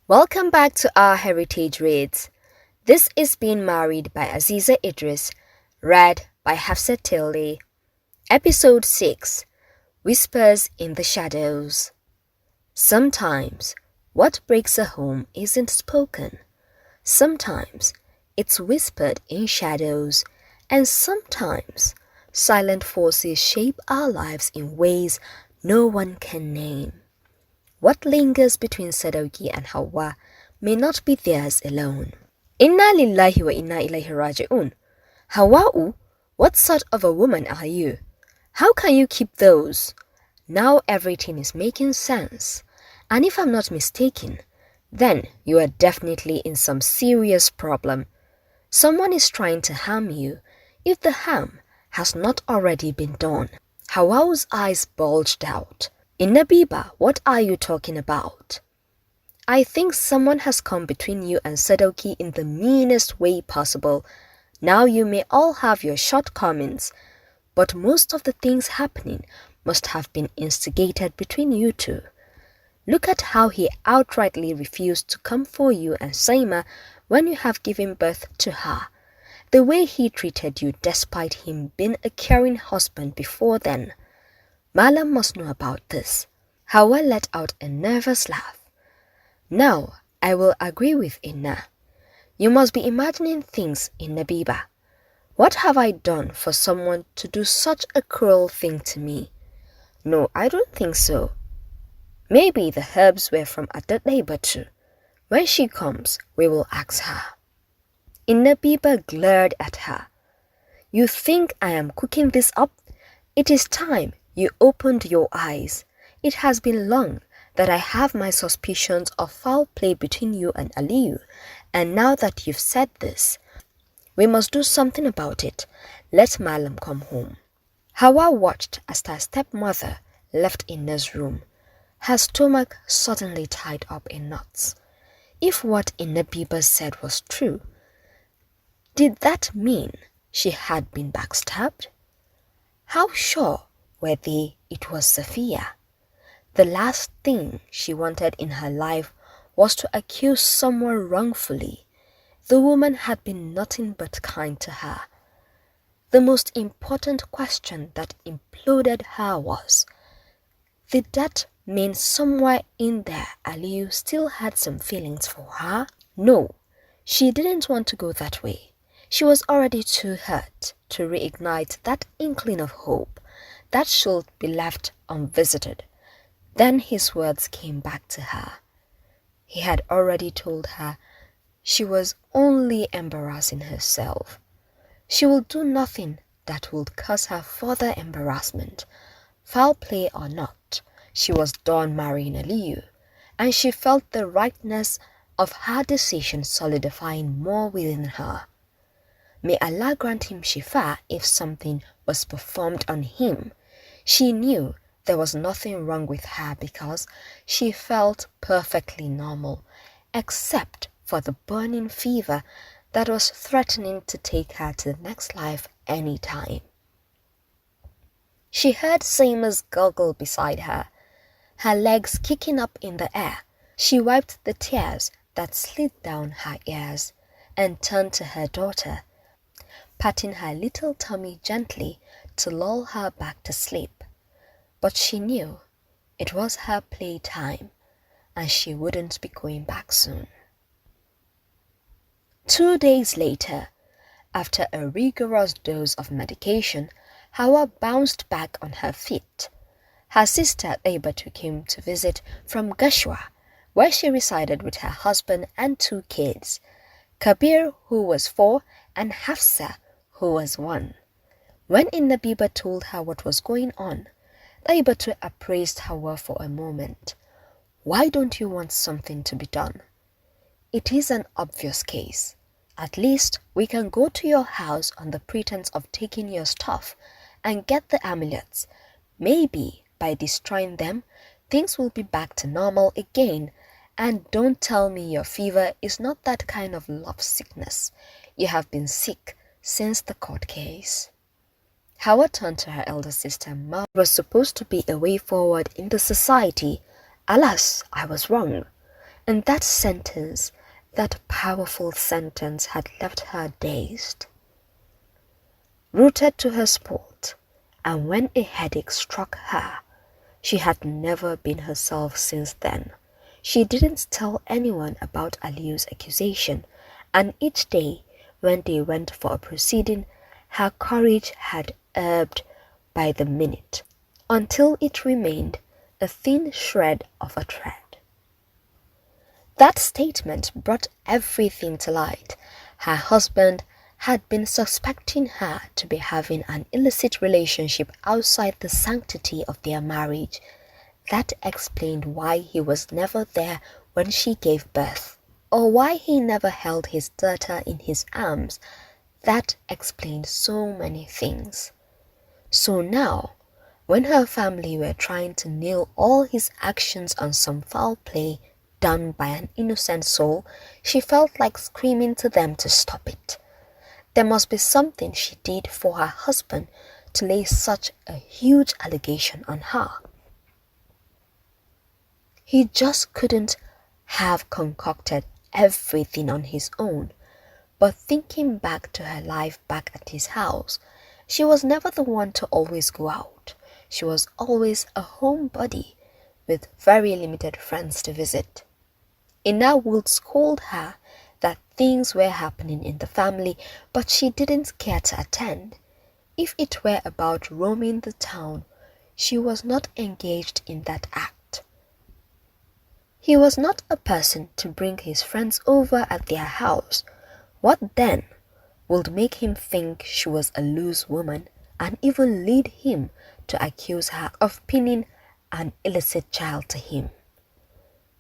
Welcome back to our Heritage Reads. This is Being Married by Aziza Idris, read by Hafsat Tilly. Episode 6, Whispers in the Shadows. Sometimes, what breaks a home isn't spoken. Sometimes, it's whispered in shadows. And sometimes, silent forces shape our lives in ways no one can name. What lingers between Sadauki and Hawa may not be theirs alone. Inna lillahi wa inna ilayhi raji'un. Hawa'u, what sort of a woman are you? How can you keep those? Now everything is making sense. And if I'm not mistaken, then you are definitely in some serious problem. Someone is trying to harm you if the harm has not already been done. Hawa'u's eyes bulged out. Inabiba, what are you talking about? I think someone has come between you and Sadauki in the meanest way possible. Now you may all have your shortcomings, but most of the things happening must have been instigated between you two. Look at how he outrightly refused to come for you and Sa'ima when you have given birth to her. The way he treated you despite him being a caring husband before then. Malam must know about this. Hawa let out a nervous laugh. Now, I will agree with Inna. You must be imagining things in Nabiba. What have I done for someone to do such a cruel thing to me? No, I don't think so. Maybe the herbs were from Adatneighbor too. When she comes, we will ask her. Inabiba glared at her. You think I am cooking this up? It is time you opened your eyes. It has been long that I have my suspicions of foul play between you and Aliyu, and now that you've said this, we must do something about it. Let Malam come home. Hawa watched as her stepmother left Inna's room, her stomach suddenly tied up in knots. If what Inabiba said was true, did that mean she had been backstabbed? How sure were they it was Sophia? The last thing she wanted in her life was to accuse someone wrongfully. The woman had been nothing but kind to her. The most important question that imploded her was, did that mean somewhere in there Aliyu still had some feelings for her? No, she didn't want to go that way. She was already too hurt to reignite that inkling of hope that should be left unvisited. Then his words came back to her. He had already told her she was only embarrassing herself. She will do nothing that would cause her further embarrassment. Foul play or not, she was done marrying Aliyu, and she felt the rightness of her decision solidifying more within her. May Allah grant him shifa if something was performed on him. She knew there was nothing wrong with her because she felt perfectly normal, except for the burning fever that was threatening to take her to the next life any time. She heard Sa'ima's gurgle beside her, her legs kicking up in the air. She wiped the tears that slid down her ears and turned to her daughter, patting her little tummy gently to lull her back to sleep. But she knew it was her playtime and she wouldn't be going back soon. 2 days later, after a rigorous dose of medication, Hawa bounced back on her feet. Her sister Aibatu came to visit from Gashwa, where she resided with her husband and 2 kids, Kabir, who was 4, and Hafsa, who was 1. When Inabiba told her what was going on, Aibatu appraised Hawa for a moment. Why don't you want something to be done? It is an obvious case. At least we can go to your house on the pretense of taking your stuff and get the amulets. Maybe by destroying them, things will be back to normal again. And don't tell me your fever is not that kind of love sickness. You have been sick since the court case. Hawa turned to her elder sister. Ma was supposed to be a way forward in the society. Alas, I was wrong. And that sentence, that powerful sentence, had left her dazed, rooted to her spot, and when a headache struck her, she had never been herself since then. She didn't tell anyone about Aliyu's accusation, and each day when they went for a proceeding, her courage had ebbed by the minute, until it remained a thin shred of a thread. That statement brought everything to light. Her husband had been suspecting her to be having an illicit relationship outside the sanctity of their marriage. That explained why he was never there when she gave birth, or why he never held his daughter in his arms. That explained so many things. So now, when her family were trying to nail all his actions on some foul play done by an innocent soul, she felt like screaming to them to stop it. There must be something she did for her husband to lay such a huge allegation on her. He just couldn't have concocted everything on his own. But thinking back to her life back at his house, she was never the one to always go out. She was always a homebody with very limited friends to visit. Ina would scold her that things were happening in the family, but she didn't care to attend. If it were about roaming the town, she was not engaged in that act. He was not a person to bring his friends over at their house. What then would make him think she was a loose woman and even lead him to accuse her of pinning an illicit child to him?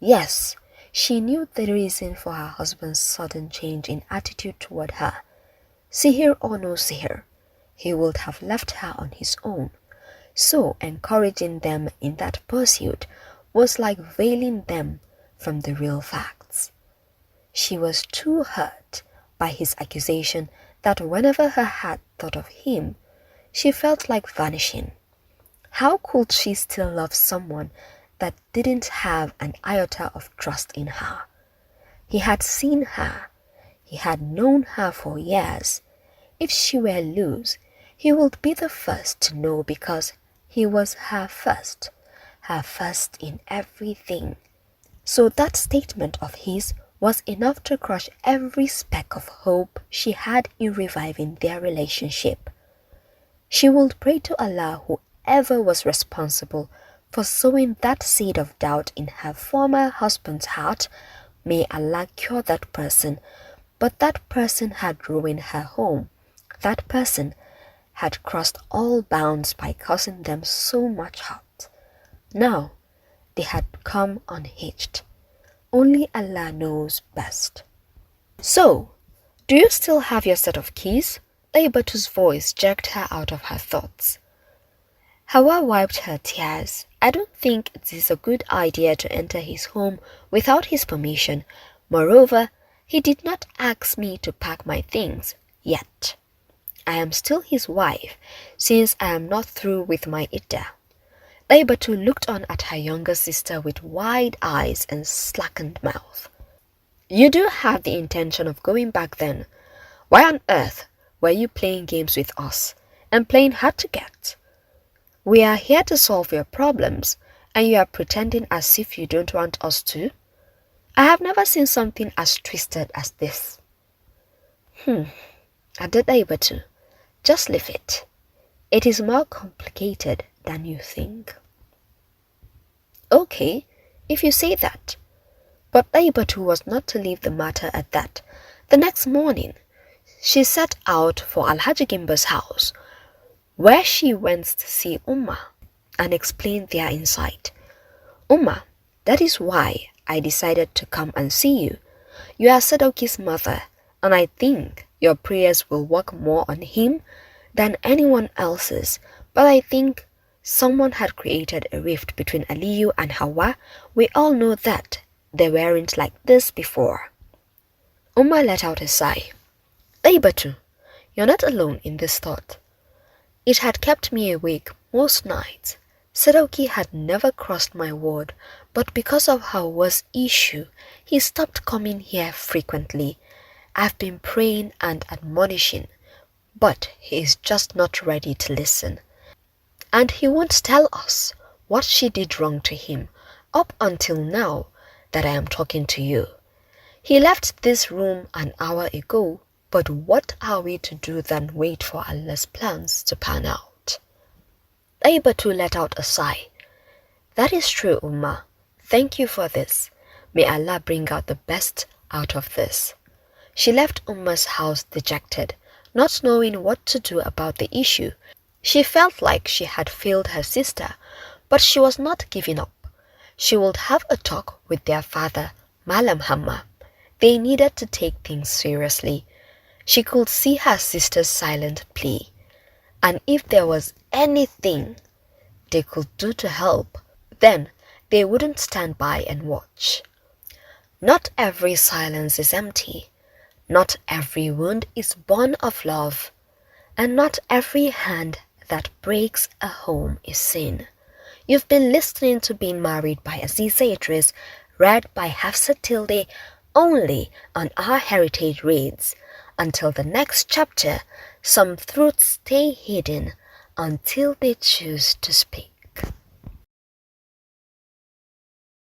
Yes, she knew the reason for her husband's sudden change in attitude toward her. Sihir or no sihir, he would have left her on his own. So encouraging them in that pursuit was like veiling them from the real facts. She was too hurt by his accusation that whenever her heart thought of him, she felt like vanishing. How could she still love someone that didn't have an iota of trust in her? He had seen her. He had known her for years. If she were loose, he would be the first to know because he was her first in everything. So that statement of his was enough to crush every speck of hope she had in reviving their relationship. She would pray to Allah, whoever was responsible for sowing that seed of doubt in her former husband's heart, may Allah cure that person. But that person had ruined her home. That person had crossed all bounds by causing them so much hurt. Now, they had come unhitched. Only Allah knows best. So, do you still have your set of keys? Laibatu's voice jerked her out of her thoughts. Hawa wiped her tears. I don't think it is a good idea to enter his home without his permission. Moreover, he did not ask me to pack my things yet. I am still his wife, since I am not through with my iddah. Laibatu looked on at her younger sister with wide eyes and slackened mouth. You do have the intention of going back then. Why on earth were you playing games with us and playing hard to get? We are here to solve your problems, and you are pretending as if you don't want us to? I have never seen something as twisted as this. Added Laibatu. Just leave it. It is more complicated than you think. Okay, if you say that. But Laibatu was not to leave the matter at that. The next morning, she set out for Alhaji Gimba's house, where she went to see Umma and explain their insight. Umma, that is why I decided to come and see you. You are Sadoki's mother, and I think your prayers will work more on him than anyone else's, but I think someone had created a rift between Aliyu and Hawa. We all know that they weren't like this before. Umma let out a sigh. Laibatu, you're not alone in this thought. It had kept me awake most nights. Sadoki had never crossed my ward, But because of our worst issue, he stopped coming here frequently. I've been praying and admonishing, but he is just not ready to listen. And he won't tell us what she did wrong to him up until now that I am talking to you. He left this room an hour ago, but what are we to do than wait for Allah's plans to pan out? Aibatu let out a sigh. That is true, Ummah. Thank you for this. May Allah bring out the best out of this. She left Ummah's house dejected, not knowing what to do about the issue. She felt like she had failed her sister, but she was not giving up. She would have a talk with their father, Malam Hamma. They needed to take things seriously. She could see her sister's silent plea. And if there was anything they could do to help, then they wouldn't stand by and watch. Not every silence is empty. Not every wound is born of love. And not every hand that breaks a home is sin. You've been listening to Being Married by Aziza Idris, read by Hafsat Tilde, only on Our Heritage Reads. Until the next chapter, some truths stay hidden until they choose to speak.